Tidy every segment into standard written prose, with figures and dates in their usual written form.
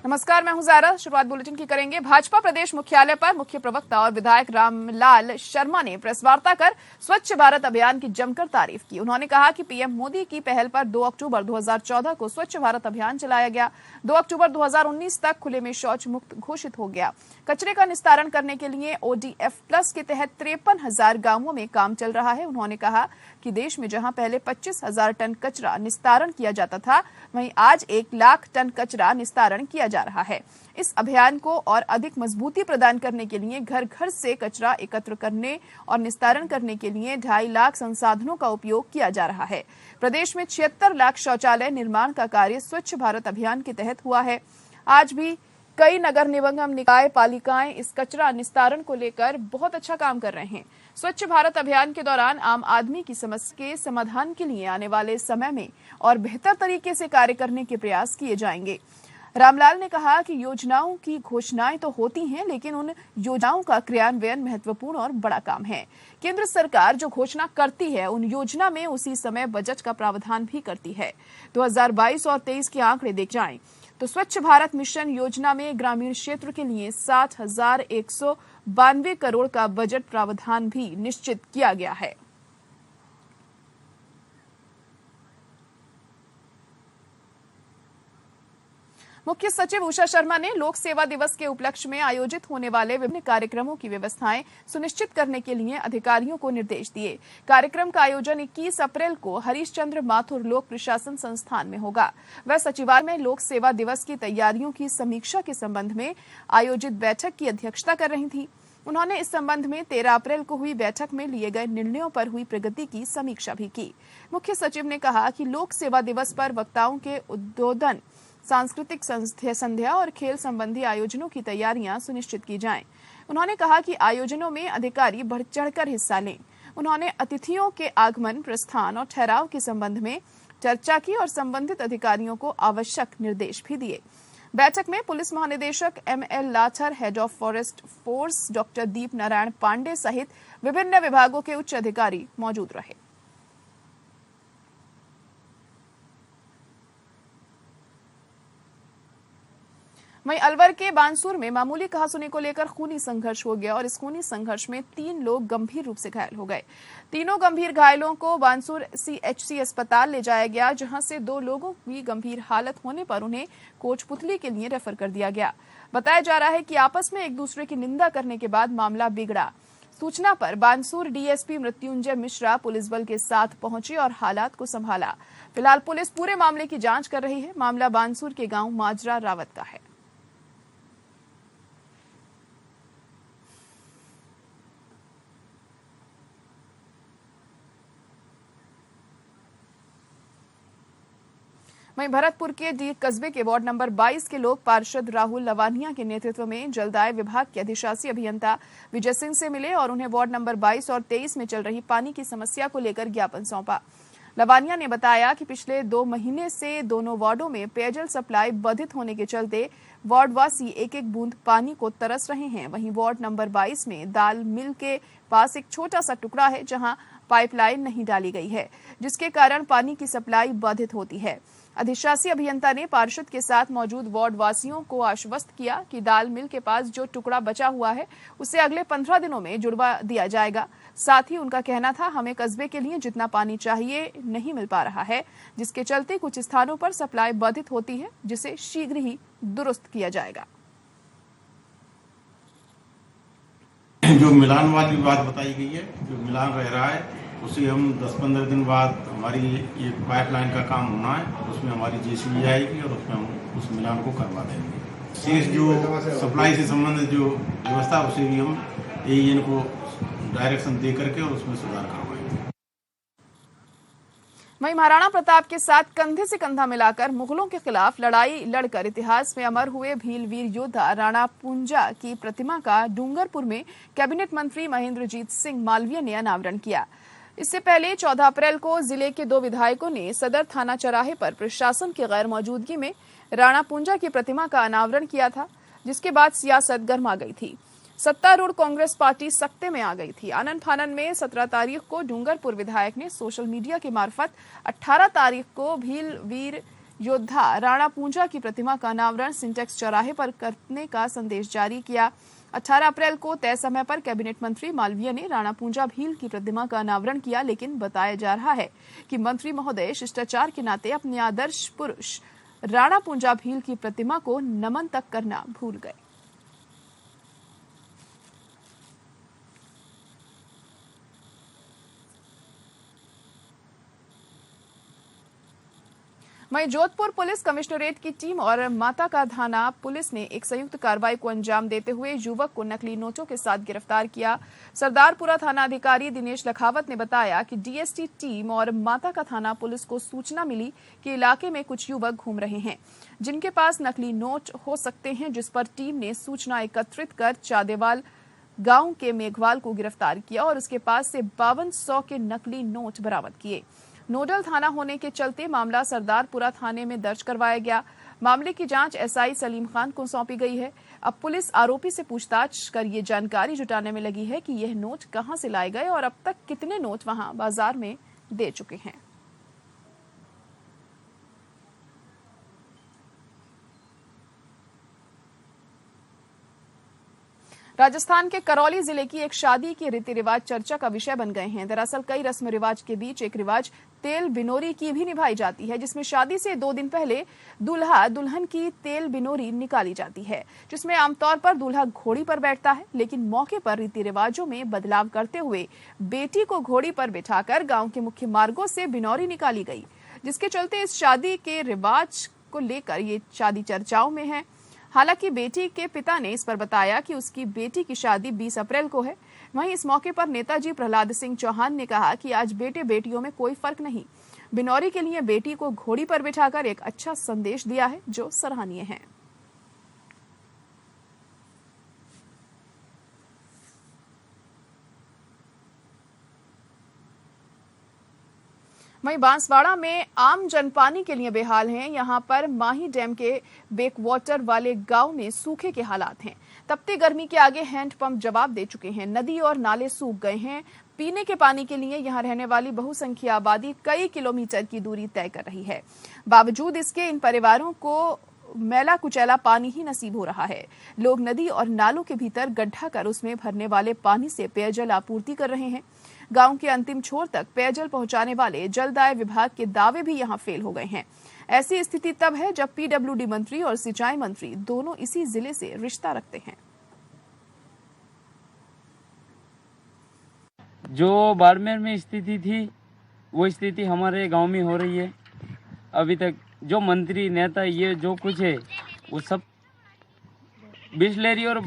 नमस्कार, मैं हूं ज़ारा। शुरुआत बुलेटिन की करेंगे। भाजपा प्रदेश मुख्यालय पर मुख्य प्रवक्ता और विधायक रामलाल शर्मा ने प्रेस वार्ता कर स्वच्छ भारत अभियान की जमकर तारीफ की। उन्होंने कहा कि पीएम मोदी की पहल पर 2 अक्टूबर 2014 को स्वच्छ भारत अभियान चलाया गया। 2 अक्टूबर 2019 तक खुले में शौच मुक्त घोषित हो गया। कचरे का निस्तारण करने के लिए ODF प्लस के तहत 53,000 गांवों में काम चल रहा है। उन्होंने कहा कि देश में जहां पहले 25,000 टन कचरा निस्तारण किया जाता था, वहीं आज 1 लाख टन कचरा निस्तारण किया जा रहा है। इस अभियान को और अधिक मजबूती प्रदान करने के लिए घर घर से कचरा एकत्र करने और निस्तारण करने के लिए 2.5 लाख संसाधनों का उपयोग किया जा रहा है। प्रदेश में 76 लाख शौचालय निर्माण का कार्य स्वच्छ भारत अभियान के तहत हुआ है। आज भी कई नगर निगम, निकाय पालिकाएं इस कचरा निस्तारण को लेकर बहुत अच्छा काम कर रहे हैं। स्वच्छ भारत अभियान के दौरान आम आदमी की समस्या के समाधान के लिए आने वाले समय में और बेहतर तरीके से कार्य करने के प्रयास किए जाएंगे। रामलाल ने कहा कि योजनाओं की घोषणाएं तो होती हैं, लेकिन उन योजनाओं का क्रियान्वयन महत्वपूर्ण और बड़ा काम है। केंद्र सरकार जो घोषणा करती है, उन योजना में उसी समय बजट का प्रावधान भी करती है। 2022 और 23 के आंकड़े देख जाएं तो स्वच्छ भारत मिशन योजना में ग्रामीण क्षेत्र के लिए 60,192 करोड़ का बजट प्रावधान भी निश्चित किया गया है। मुख्य सचिव उषा शर्मा ने लोक सेवा दिवस के उपलक्ष्य में आयोजित होने वाले विभिन्न कार्यक्रमों की व्यवस्थाएं सुनिश्चित करने के लिए अधिकारियों को निर्देश दिए। कार्यक्रम का आयोजन 21 अप्रैल को हरीशचंद्र माथुर लोक प्रशासन संस्थान में होगा। वह सचिवालय में लोक सेवा दिवस की तैयारियों की समीक्षा के संबंध में आयोजित बैठक की अध्यक्षता कर रही थी। उन्होंने इस संबंध में 13 अप्रैल को हुई बैठक में लिए गए निर्णयों पर हुई प्रगति की समीक्षा भी की। मुख्य सचिव ने कहा कि लोक सेवा दिवस पर वक्ताओं के उद्बोधन, सांस्कृतिक संध्या और खेल संबंधी आयोजनों की तैयारियां सुनिश्चित की जाएं। उन्होंने कहा कि आयोजनों में अधिकारी बढ़ चढ़कर हिस्सा लें। उन्होंने अतिथियों के आगमन, प्रस्थान और ठहराव के संबंध में चर्चा की और संबंधित अधिकारियों को आवश्यक निर्देश भी दिए। बैठक में पुलिस महानिदेशक ML Lather, head of forest force doctor Deep Narayan Pande सहित विभिन्न विभागों के उच्च अधिकारी मौजूद रहे। वहीं अलवर के बानसूर में मामूली कहासुनी को लेकर खूनी संघर्ष हो गया और इस खूनी संघर्ष में 3 लोग गंभीर रूप से घायल हो गए। तीनों गंभीर घायलों को बानसूर CHC अस्पताल ले जाया गया, जहां से 2 लोगों की गंभीर हालत होने पर उन्हें कोटपुतली के लिए रेफर कर दिया गया। बताया जा रहा है कि आपस में एक दूसरे की निंदा करने के बाद मामला बिगड़ा। सूचना पर बानसूर DSP मृत्युंजय मिश्रा पुलिस बल के साथ पहुंचे और हालात को संभाला। फिलहाल पुलिस पूरे मामले की जांच कर रही है। मामला बानसूर के गांव माजरा रावत का है। वहीं भरतपुर के डी कस्बे के वार्ड नंबर 22 के लोग पार्षद राहुल लवानिया के नेतृत्व में जलदाय विभाग के अधिशासी अभियंता विजय सिंह से मिले और उन्हें वार्ड नंबर 22 और 23 में चल रही पानी की समस्या को लेकर ज्ञापन सौंपा। लवानिया ने बताया कि पिछले 2 महीने से दोनों वार्डों में पेयजल सप्लाई बाधित होने के चलते वार्डवासी एक-एक बूंद पानी को तरस रहे हैं। वहीं वार्ड नंबर 22 में दाल मिल के पास एक छोटा सा टुकड़ा है, जहां पाइपलाइन नहीं डाली गई है, जिसके कारण पानी की सप्लाई बाधित होती है। अधिशासी अभियंता ने पार्षद के साथ मौजूद वार्ड वासियों को आश्वस्त किया कि दाल मिल के पास जो टुकड़ा बचा हुआ है, उसे अगले 15 दिनों में जुड़वा दिया जाएगा। साथ ही उनका कहना था, हमें कस्बे के लिए जितना पानी चाहिए नहीं मिल पा रहा है, जिसके चलते कुछ स्थानों पर सप्लाई बाधित होती है, जिसे शीघ्र ही दुरुस्त किया जाएगा। जो मिलान वाली बात बताई गई है, जो मिलान रह रहा है, उसे हम 10-15 दिन बाद हमारी ये पाइपलाइन का काम होना है, उसमें हमारी JCB आएगी और उसमें हम उस मिलान को करवा देंगे। शेष जो सप्लाई से संबंधित जो व्यवस्था, उसे भी हम AEN को डायरेक्शन दे करके और उसमें सुधार करवाएंगे। वहीं महाराणा प्रताप के साथ कंधे से कंधा मिलाकर मुगलों के खिलाफ लड़ाई लड़कर इतिहास में अमर हुए भीलवीर योद्धा राणा पूंजा की प्रतिमा का डूंगरपुर में कैबिनेट मंत्री महेंद्रजीत सिंह मालवीय ने अनावरण किया। इससे पहले 14 अप्रैल को जिले के 2 विधायकों ने सदर थाना चौराहे पर प्रशासन की गैर मौजूदगी में राणा पूंजा की प्रतिमा का अनावरण किया था, जिसके बाद सियासत गर्मा गई थी। सत्तारूढ़ कांग्रेस पार्टी सत्ते में आ गई थी। आनन फानन में 17 तारीख को डूंगरपुर विधायक ने सोशल मीडिया के मार्फत 18 तारीख को भीलवीर योद्धा राणा पूंजा की प्रतिमा का अनावरण सिंटेक्स चौराहे पर करने का संदेश जारी किया। 18 अप्रैल को तय समय पर कैबिनेट मंत्री मालवीय ने राणा पूंजा भील की प्रतिमा का अनावरण किया, लेकिन बताया जा रहा है कि मंत्री महोदय शिष्टाचार के नाते अपने आदर्श पुरुष राणा पूंजा भील की प्रतिमा को नमन तक करना भूल गए। वहीं जोधपुर पुलिस कमिश्नरेट की टीम और माता का थाना पुलिस ने एक संयुक्त कार्रवाई को अंजाम देते हुए युवक को नकली नोटों के साथ गिरफ्तार किया। सरदारपुरा थाना अधिकारी दिनेश लखावत ने बताया कि डीएसटी टीम और माता का थाना पुलिस को सूचना मिली कि इलाके में कुछ युवक घूम रहे हैं जिनके पास नकली नोट हो सकते हैं, जिस पर टीम ने सूचना एकत्रित कर चादेवाल गांव के मेघवाल को गिरफ्तार किया और उसके पास से 5200 के नकली नोट बरामद किए। नोडल थाना होने के चलते मामला सरदारपुरा थाने में दर्ज करवाया गया। मामले की जांच एसआई सलीम खान को सौंपी गई है। अब पुलिस आरोपी से पूछताछ कर ये जानकारी जुटाने में लगी है कि यह नोट कहां से लाए गए और अब तक कितने नोट वहां बाजार में दे चुके हैं। राजस्थान के करौली जिले की एक शादी के रीति रिवाज चर्चा का विषय बन गए हैं। दरअसल कई रस्म रिवाज के बीच एक रिवाज तेल बिनोरी की भी निभाई जाती है, जिसमें शादी से 2 दिन पहले दूल्हा दुल्हन की तेल बिनोरी निकाली जाती है, जिसमें आमतौर पर दूल्हा घोड़ी पर बैठता है, लेकिन मौके पर रीति रिवाजों में बदलाव करते हुए बेटी को घोड़ी पर बिठाकर गांव के मुख्य मार्गों से बिनोरी निकाली गई, जिसके चलते इस शादी के रिवाज को लेकर ये शादी चर्चाओं में है। हालांकि बेटी के पिता ने इस पर बताया कि उसकी बेटी की शादी 20 अप्रैल को है। वहीं इस मौके पर नेताजी प्रहलाद सिंह चौहान ने कहा कि आज बेटे बेटियों में कोई फर्क नहीं, बिनौरी के लिए बेटी को घोड़ी पर बिठाकर एक अच्छा संदेश दिया है, जो सराहनीय है। वहीं बांसवाड़ा में आम जन पानी के लिए बेहाल हैं। यहां पर माही डैम के बैकवाटर वाले गांव में सूखे के हालात हैं। तपती गर्मी के आगे हैंडपंप जवाब दे चुके हैं। नदी और नाले सूख गए हैं। पीने के पानी के लिए यहां रहने वाली बहुसंख्यक आबादी कई किलोमीटर की दूरी तय कर रही है। बावजूद इसके इन परिवारों को मैला कुचैला पानी ही नसीब हो रहा है। लोग नदी और नालों के भीतर गड्ढा कर उसमें भरने वाले पानी से पेयजल आपूर्ति कर रहे हैं। गांव के अंतिम छोर तक पेयजल पहुंचाने वाले जलदाय विभाग के दावे भी यहां फेल हो गए हैं। ऐसी स्थिति तब है जब पीडब्ल्यूडी मंत्री और सिंचाई मंत्री दोनों इसी जिले से रिश्ता रखते हैं। जो बाड़मेर में स्थिति थी वो स्थिति हमारे गांव में हो रही है। अभी तक जो मंत्री नेता ये जो कुछ है वो सब बिस्लेरी और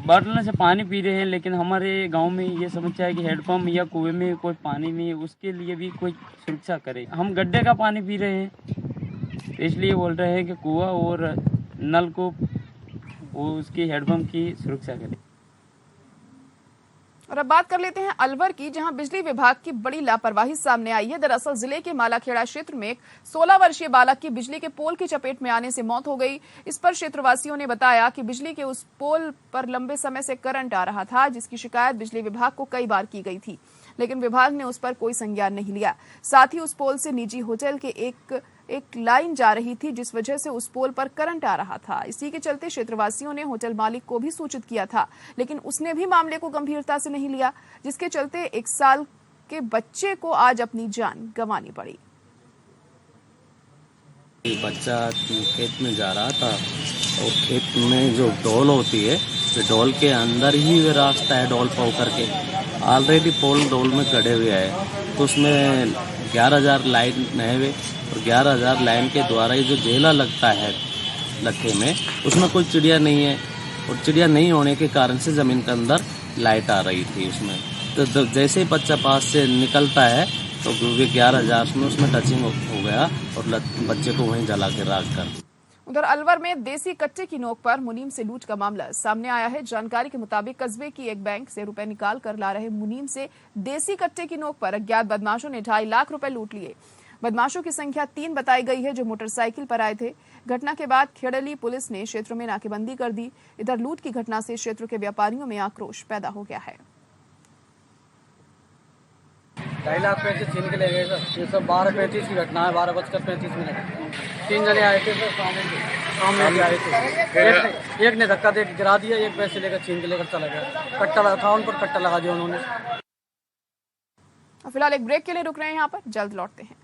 बोतलों से पानी पी रहे हैं, लेकिन हमारे गांव में ये समस्या है कि हैंडपंप या कुएं में कोई पानी नहीं है, उसके लिए भी कोई सुरक्षा करे। हम गड्ढे का पानी पी रहे हैं, तो इसलिए बोल रहे हैं कि कुआं और नल को वो उसकी हैंडपंप की सुरक्षा करे। और अब बात कर लेते हैं अलवर की, जहां बिजली विभाग की बड़ी लापरवाही सामने आई है। दरअसल जिले के मालाखेड़ा क्षेत्र में एक 16 वर्षीय बालक की बिजली के पोल की चपेट में आने से मौत हो गई। इस पर क्षेत्रवासियों ने बताया कि बिजली के उस पोल पर लंबे समय से करंट आ रहा था, जिसकी शिकायत बिजली विभाग को कई बार की गई थी, लेकिन विभाग ने उस पर कोई संज्ञान नहीं लिया। साथ ही उस पोल से निजी होटल के एक लाइन जा रही थी, जिस वजह से उस पोल पर करंट आ रहा था। इसी के चलते क्षेत्रवासियों ने होटल मालिक को भी सूचित किया था, लेकिन उसने भी मामले को गंभीरता से नहीं लिया, जिसके चलते 1 साल के बच्चे को आज अपनी जान गंवानी पड़ी। बच्चा खेत में जा रहा था और खेत में जो डोल होती है, तो डोल के अंदर ही वे रास्ता है, डोल पाव करके ऑलरेडी पोल डोल में गड़े हुए है, तो उसमें 11,000 लाइन है वे, और 11,000 लाइन के द्वारा ही जो जेला लगता है लट्ठे में, उसमें कोई चिड़िया नहीं है, और चिड़िया नहीं होने के कारण से ज़मीन के अंदर लाइट आ रही थी उसमें। तो जैसे ही बच्चा पास से निकलता है तो 11,000 में उसमें टचिंग हो गया और बच्चे को वहीं जला के राख कर। उधर अलवर में देसी कट्टे की नोक पर मुनीम से लूट का मामला सामने आया है। जानकारी के मुताबिक कस्बे की एक बैंक से रुपए निकाल कर ला रहे मुनीम से देसी कट्टे की नोक पर अज्ञात बदमाशों ने 2.5 लाख रुपए लूट लिए। बदमाशों की संख्या 3 बताई गई है, जो मोटरसाइकिल पर आए थे। घटना के बाद खेड़ली पुलिस ने क्षेत्र में नाकेबंदी कर दी। इधर लूट की घटना से क्षेत्र के व्यापारियों में आक्रोश पैदा हो गया है। 2.35 लाख छीन के ले गए सर। ये सब 12:35 की घटना है, 12:35 3 जने आए थे, सामने से आए थे। एक ने धक्का दे गिरा दिया, एक पैसे लेकर छीन के लेकर चला गया। कट्टा लगा था, उन पर कट्टा लगा दिया उन्होंने। फिलहाल एक ब्रेक के लिए रुक रहे हैं यहाँ पर, जल्द लौटते हैं।